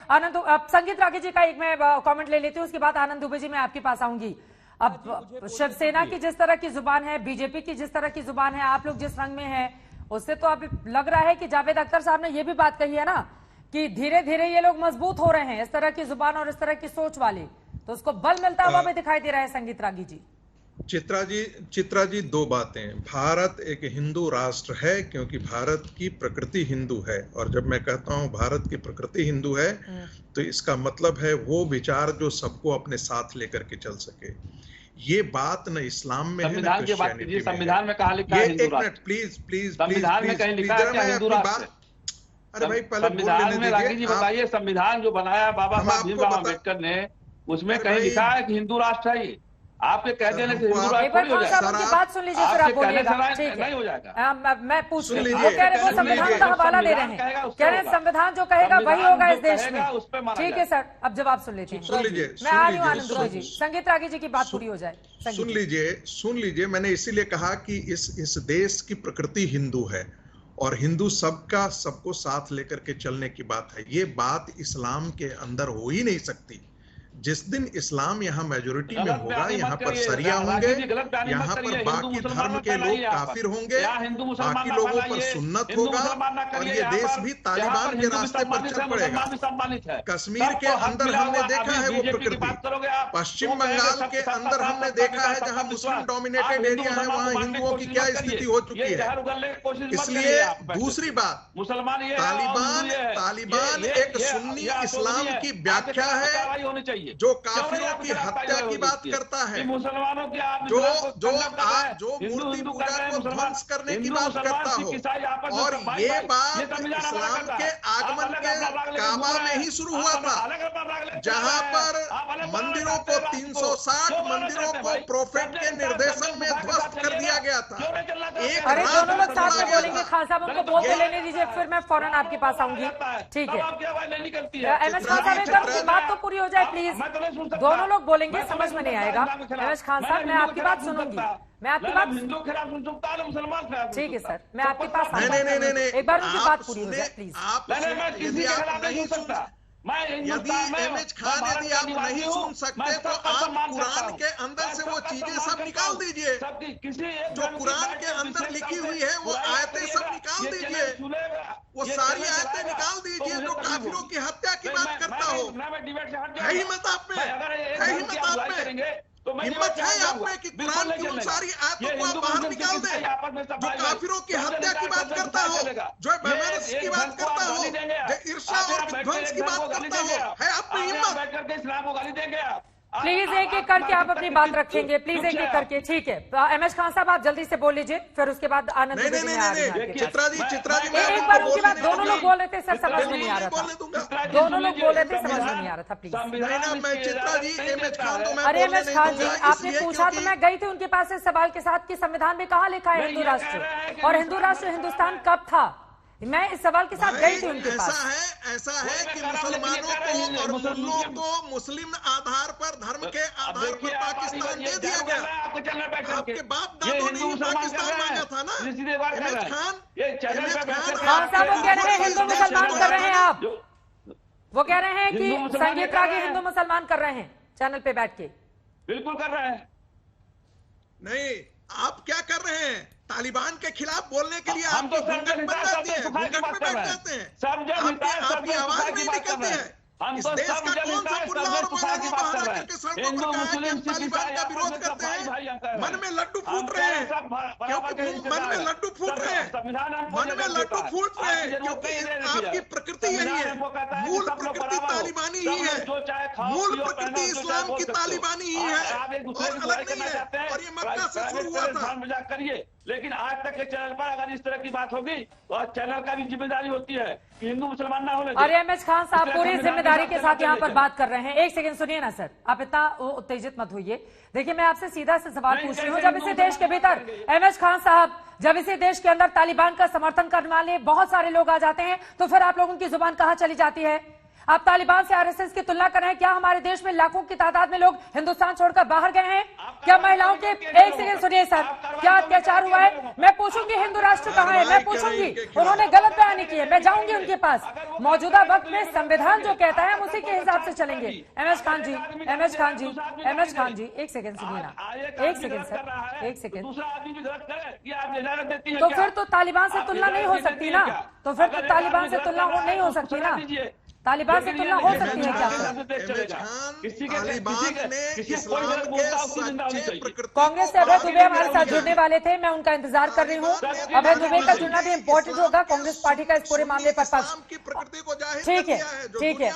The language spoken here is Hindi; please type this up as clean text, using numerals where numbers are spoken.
आनंद, अब संगीत रागी जी का एक मैं कमेंट ले लेती हूँ, उसके बाद आनंद दुबे जी मैं आपके पास आऊंगी। अब शिवसेना की जिस तरह की जुबान है, बीजेपी की जिस तरह की जुबान है, आप लोग जिस रंग में हैं, उससे तो अब लग रहा है कि जावेद अख्तर साहब ने यह भी बात कही है ना कि धीरे धीरे ये लोग मजबूत हो रहे हैं, इस तरह की जुबान और इस तरह की सोच वाले, तो उसको बल मिलता हुआ भी दिखाई दे रहा है। संगीत रागी जी, चित्रा जी दो बातें। भारत एक हिंदू राष्ट्र है क्योंकि भारत की प्रकृति हिंदू है, और जब मैं कहता हूं भारत की प्रकृति हिंदू है तो इसका मतलब है वो विचार जो सबको अपने साथ लेकर के चल सके। ये बात न इस्लाम में है न क्रिश्चियनिटी में। संविधान में कहा लिखा है हिंदू राष्ट्र? एक मिनट प्लीज प्लीज संविधान में कहीं लिखा है क्या हिंदू राष्ट्र? अरे भाई पहले संविधान में रागी जी बताइए, संविधान जो बनाया बाबा साहब भीमराव अम्बेडकर ने, उसमें कहीं लिखा है कि हिंदू राष्ट्र है ये? आपके कह देने से हिंदू राष्ट्र थोड़ी हो जाएगा। उनकी बात सुन लीजिए फिर आप बोलिएगा। नहीं हो जाएगा। मैं पूछ रही हूँ, वो कह रहे वो संविधान का हवाला दे रहे हैं, कह रहे हैं संविधान जो कहेगा वही होगा इस देश में। ठीक है सर, अब जवाब सुन लेते हैं। मैं आ रही हूँ आनंद दुबे जी, संगीत रागी जी की बात पूरी हो जाए। सुन लीजिए, मैंने इसीलिए कहा कि इस देश की प्रकृति हिंदू है और हिंदू सबका सबको साथ लेकर के चलने की बात है। ये बात इस्लाम के अंदर हो ही नहीं सकती। जिस दिन इस्लाम यहाँ मेजोरिटी में होगा, यहाँ पर सरिया होंगे, यहाँ पर बाकी धर्म के लोग काफिर होंगे, बाकी लोगों पर सुन्नत होगा और ये देश भी तालिबान के रास्ते पर चल पड़ेगा। कश्मीर के अंदर हमने देखा है वो प्रकृति, पश्चिम बंगाल के अंदर हमने देखा है जहाँ मुस्लिम डोमिनेटेड एरिया है वहाँ हिंदुओं की क्या स्थिति हो चुकी है। इसलिए दूसरी बात, तालिबान एक सुन्नी इस्लाम की व्याख्या है जो काफिरों की हत्या की बात करता है, जो मूर्ति पूजा को ध्वंस करने की बात करता हो। और ये बात इस्लाम के आगमन के काबा में ही शुरू हुआ था, जहां पर मंदिरों को 360 मंदिरों को प्रोफेट के निर्देशन में ध्वस्त कर दिया गया था। अरे दोनों लोग साथ में बोलेंगे, खान साहब उनको बोलते लेने दीजिए, फिर मैं फौरन आपके पास आऊंगी। ठीक है, एमएस खान साहब एक बात तो पूरी हो जाए प्लीज। दोनों लोग बोलेंगे, समझ में नहीं आएगा। एमएस खान साहब मैं आपकी बात सुनूंगी, मैं आपकी बात हिंदू खिलाफ सुन सकता है, मुसलमान खिलाफ। ठीक है सर, मैं आपके पास नहीं, एक बार उनकी बात पूरी हो जाए प्लीज। मैं किसी के खिलाफ नहीं सुन सकता। यदि एमएच खान यदि आप नहीं सुन सकते तो आप कुरान के अंदर से वो चीजें सब निकाल दीजिए, जो कुरान के अंदर लिखी हुई है वो आयतें सब निकाल दीजिए, वो सारी आयतें निकाल दीजिए जो काफिरों की हत्या की बात करता हो। है हिम्मत आप में, है हिम्मत आप में, हिम्मत है आप में कि कुरान की उन सारी आयतों को आप बाहर निकाल दें जो काफिरों की हत्या की बात करता हो, जो बेमेरस की बात करता हो, जो ईर्ष्या और विध्वंस की बात करता हो। है आप में हिम्मत? प्लीज एक एक करके आप अपनी बात रखेंगे, प्लीज एक एक करके। ठीक है, एमएस खान साहब आप जल्दी से बोल लीजिए, फिर उसके बाद आनंद। चित्रा जी एक बार उनकी बात, दोनों लोग बोल रहे थे सर, समझ में नहीं आ रहा था, दोनों लोग बोल रहे थे, समझ में नहीं आ रहा था। प्लीज अरे एमएस खान जी, आपने पूछा तो मैं गई थी उनके पास इस सवाल के साथ कि संविधान में कहाँ लिखा है हिंदू राष्ट्र, और हिंदू राष्ट्र हिंदुस्तान कब था। मैं इस सवाल के साथ गई थी उनके पास। ऐसा है कि मुसलमानों को और मुस्लिमों को मुस्लिम आधार पर, धर्म के आधार पर पाकिस्तान दे दिया गया। आपके बाप दादों ने पाकिस्तान मांगा था ना। खान साहब वो कह रहे हैं हिंदू मुसलमान कर रहे हैं आप, वो कह रहे हैं कि संगीत रागी हिंदू मुसलमान कर रहे हैं चैनल पे बैठ के। बिल्कुल कर रहे हैं। नहीं, आप क्या कर रहे हैं? तालिबान के खिलाफ बोलने के लिए आप तो घूंघट बन जाती है, घूंघट में बैठ जाते हैं, आपकी आवाज नहीं निकलती है। इस देश का कौन सा पुल्ला और मौलवी बाहर आकर के सड़कों पर कहा कि हम तालिबान का विरोध करते हैं? मन में लड्डू फूट रहे हैं, क्योंकि मन में लड्डू फूट रहे हैं, मन में लड्डू फूट रहे हैं, क्योंकि आपकी प्रकृति यही है, मूल प्रकृति तालिबानी ही है, मूल प्रकृति इस्लाम की तालिबानी ही है और अलग नहीं है। और ये मक्का से शुरू हुआ था। मजाक करिए, लेकिन आज तक के चैनल पर अगर इस तरह की बात होगी तो चैनल का भी जिम्मेदारी होती है कि हिंदू मुसलमान ना होने। अरे एमएच खान साहब पूरी जिम्मेदारी के साथ यहाँ पर बात कर रहे हैं। एक सेकंड सुनिए ना सर, आप इतना उत्तेजित मत होइए। देखिए मैं आपसे सीधा से सवाल पूछ रही हूँ, जब इसे देश के भीतर, एमएच खान साहब, जब इसे देश के अंदर तालिबान का समर्थन करने वाले बहुत सारे लोग आ जाते हैं तो फिर आप लोगों की जुबान कहाँ चली जाती है? आप तालिबान से आरएसएस की तुलना कर रहे हैं। क्या हमारे देश में लाखों की तादाद में लोग हिंदुस्तान छोड़कर बाहर गए हैं? क्या महिलाओं के, एक सेकंड सुनिए सर, क्या अत्याचार हुआ है? मैं पूछूंगी हिंदू राष्ट्र कहाँ है, मैं पूछूंगी। उन्होंने गलत बयानी की है, मैं जाऊंगी उनके पास। मौजूदा वक्त में संविधान जो कहता है हम उसी के हिसाब से चलेंगे। एमएच खान जी, एमएच खान जी, एमएच खान जी, एक सेकंड सुनिए ना, एक सेकंड सर, एक सेकंड। तो फिर तो तालिबान से तुलना नहीं हो सकती ना, तो फिर तो तालिबान से तुलना नहीं हो सकती ना, तालिबान से तुलना हो सकती है क्या? कांग्रेस से अभय दुबे हमारे साथ जुड़ने वाले थे, मैं उनका इंतजार कर रही हूँ। अभय दुबे का जुड़ना भी इम्पोर्टेंट होगा कांग्रेस पार्टी का इस पूरे मामले पर पक्ष। ठीक है, ठीक है।